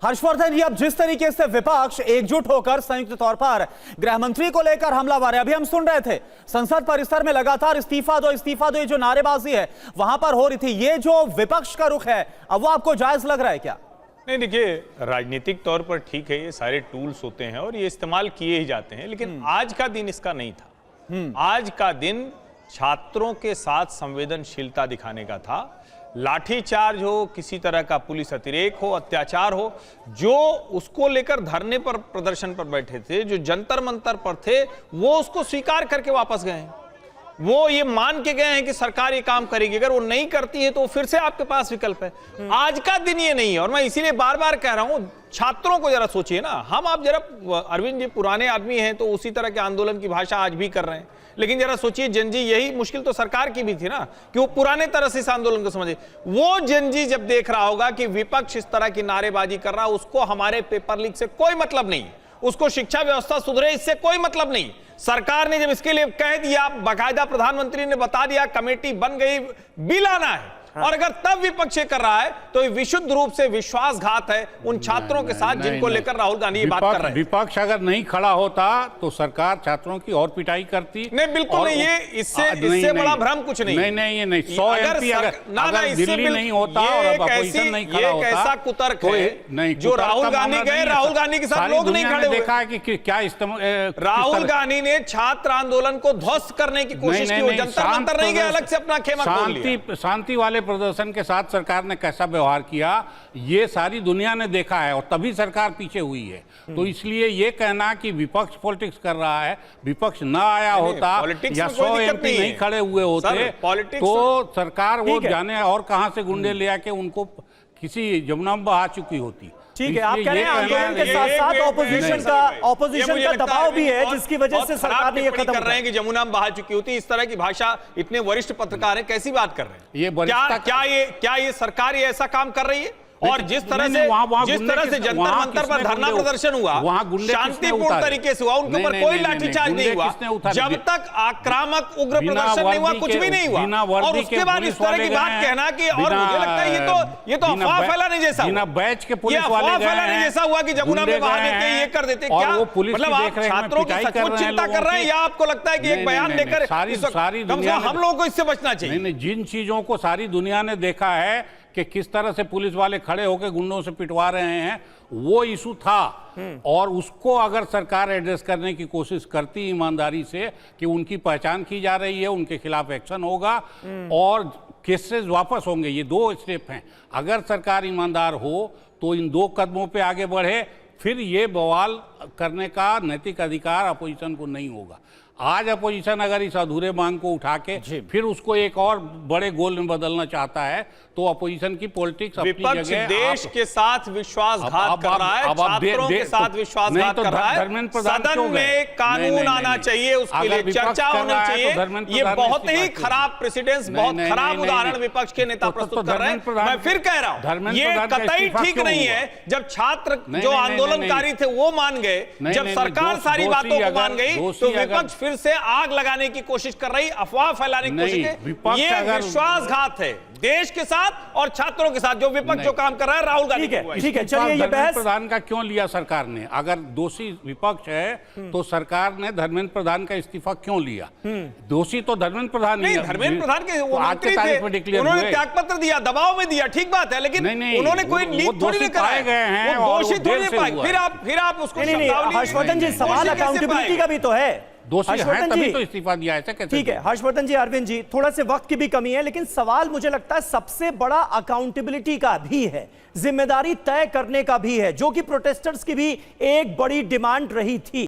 हर्षवर्धन जी, अब जिस तरीके से विपक्ष एकजुट होकर संयुक्त तौर पर गृह मंत्री को लेकर हमलावर है, अभी हम सुन रहे थे संसद परिसर में लगातार इस्तीफा दो, ये जो नारेबाजी है वहां पर हो रही थी, ये जो विपक्ष का रुख है अब वो आपको जायज लग रहा है क्या? नहीं, देखिए, राजनीतिक तौर पर ठीक है, ये सारे टूल्स होते हैं और ये इस्तेमाल किए ही जाते हैं, लेकिन आज का दिन इसका नहीं था। आज का दिन छात्रों के साथ संवेदनशीलता दिखाने का था। लाठीचार्ज हो, किसी तरह का पुलिस अतिरेक हो, अत्याचार हो, जो उसको लेकर धरने पर, प्रदर्शन पर बैठे थे, जो जंतर मंतर पर थे, वो उसको स्वीकार करके वापस गए हैं। वो ये मान के गए हैं कि सरकार ये काम करेगी, अगर वो नहीं करती है तो फिर से आपके पास विकल्प है। आज का दिन ये नहीं है, और मैं इसीलिए बार बार कह रहा हूं, छात्रों को जरा सोचिए ना। हम आप जरा, अरविंद जी पुराने आदमी हैं तो उसी तरह के आंदोलन की भाषा आज भी कर रहे हैं, लेकिन जरा सोचिए जनजी, यही मुश्किल तो सरकार की भी थी ना कि वो पुराने तरह से इस आंदोलन को समझे। वो जनजी जब देख रहा होगा कि विपक्ष इस तरह की नारेबाजी कर रहा, उसको हमारे पेपर लीक से कोई मतलब नहीं, उसको शिक्षा व्यवस्था सुधरे इससे कोई मतलब नहीं। सरकार ने जब इसके लिए कह दिया, बाकायदा प्रधानमंत्री ने बता दिया, कमेटी बन गई, बिल आना है, और अगर तब विपक्ष कर रहा है तो ये विशुद्ध रूप से विश्वासघात है उन छात्रों के साथ जिनको लेकर राहुल गांधी बात कर रहे हैं। विपक्ष अगर नहीं खड़ा होता तो सरकार छात्रों की और पिटाई करती। नहीं, बिल्कुल नहीं, ये इससे बड़ा भ्रम कुछ नहीं। नहीं, ये नहीं। 100 MP अगर दिल्ली नहीं होता और अपोजिशन नहीं खड़ा होता, ऐसा कुतर्क है जो राहुल गांधी गए, राहुल गांधी के साथ लोग नहीं खड़े। देखा है कि क्या राहुल गांधी ने छात्र आंदोलन को ध्वस्त करने की कोशिश की, जंतर मंतर नहीं गए, अलग से अपना खेमा खोल लिया। शांति वाले प्रदर्शन के साथ सरकार ने कैसा व्यवहार किया ये सारी दुनिया ने देखा है, और तभी सरकार पीछे हुई है। तो इसलिए ये कहना कि विपक्ष पॉलिटिक्स कर रहा है, विपक्ष ना आया होता या 100 MP नहीं खड़े हुए होते तो सरकार वो जाने और कहां से गुंडे ले आके उनको किसी जमुना में बहा चुकी होती। ठीक है, आप कह रहे हैं आंदोलन के साथ साथ ऑपोजिशन का दबाव भी है, जिसकी वजह से सरकार ने ये खत्म कर रहे हैं कि जमुना में बहा चुकी होती। इस तरह की भाषा इतने वरिष्ठ पत्रकार हैं, कैसी बात कर रहे हैं? क्या ये सरकार ये ऐसा काम कर रही है? और जिस तरह से जंतर मंतर पर धरना प्रदर्शन हुआ, शांतिपूर्ण तरीके से हुआ, उनके ऊपर कोई लाठीचार्ज नहीं हुआ, जब तक आक्रामक उग्र प्रदर्शन नहीं हुआ, कुछ भी नहीं हुआ, और उसके बाद इस तरह की बात कहना कि, और मुझे लगता है ये तो अफवाह फैलाने जैसा, बैच के पुलिस वाले अफवाह फैलाने जैसा हुआ कि जमुना में बहा देते, ये कर देते। क्या मतलब आप छात्रों की सचमुच चिंता कर रहे हैं, या आपको लगता है कि एक बयान लेकर सारी दुनिया, हम लोगों को इससे बचना चाहिए? जिन चीजों को सारी दुनिया ने देखा है कि किस तरह से पुलिस वाले खड़े होकर गुंडों से पिटवा रहे हैं, वो इशू था, और उसको अगर सरकार एड्रेस करने की कोशिश करती ईमानदारी से कि उनकी पहचान की जा रही है, उनके खिलाफ एक्शन होगा और केसेस वापस होंगे, ये 2 स्टेप हैं। अगर सरकार ईमानदार हो तो इन 2 कदमों पे आगे बढ़े, फिर ये बवाल करने का नैतिक अधिकार अपोजिशन को नहीं होगा। आज अपोजिशन अगर इस अधूरे मांग को उठा के फिर उसको एक और बड़े गोल में बदलना चाहता है तो अपोजिशन की पॉलिटिक्स अपनी जगह, देश के साथ विश्वासघात कर रहा है, छात्रों के साथ विश्वासघात कर रहा है। सदन में कानून आना चाहिए, उसके लिए चर्चा होनी चाहिए। ये बहुत ही खराब प्रेसिडेंस, बहुत खराब उदाहरण विपक्ष के नेता प्रस्तुत कर रहे हैं। मैं फिर कह रहा हूं, ये कतई ठीक नहीं है। जब छात्र जो आंदोलनकारी थे वो मान गए, जब सरकार सारी बातों को मान गई, तो विपक्ष फिर से आग लगाने की कोशिश कर रही, अफवाह फैलाने की कोशिश है। ये विश्वासघात है देश के साथ और छात्रों के साथ, जो विपक्ष जो काम कर रहा है राहुल गांधी। ठीक है, चलिए ये बहस प्रधान का क्यों लिया सरकार ने? अगर दोषी विपक्ष है तो सरकार ने धर्मेंद्र प्रधान का इस्तीफा क्यों लिया? दोषी तो धर्मेंद्र प्रधान नहीं, धर्मेंद्र प्रधान के वो मंत्री थे, उन्होंने त्यागपत्र दिया, दबाव में दिया, ठीक बात है, लेकिन उन्होंने कोई लीक थोड़ी नहीं कराया गए हैं, दोषी थोड़ी नहीं पाए। फिर आप उसको हर्षवर्धन जी, सवाल अकाउंटेबिलिटी का भी तो है। दोषी है तभी तो इस्तीफा दिया है, कैसे? ठीक है हर्षवर्धन जी, अरविंद जी, थोड़ा से वक्त की भी कमी है, लेकिन सवाल मुझे लगता है सबसे बड़ा अकाउंटेबिलिटी का भी है, जिम्मेदारी तय करने का भी है, जो कि प्रोटेस्टर्स की भी एक बड़ी डिमांड रही थी।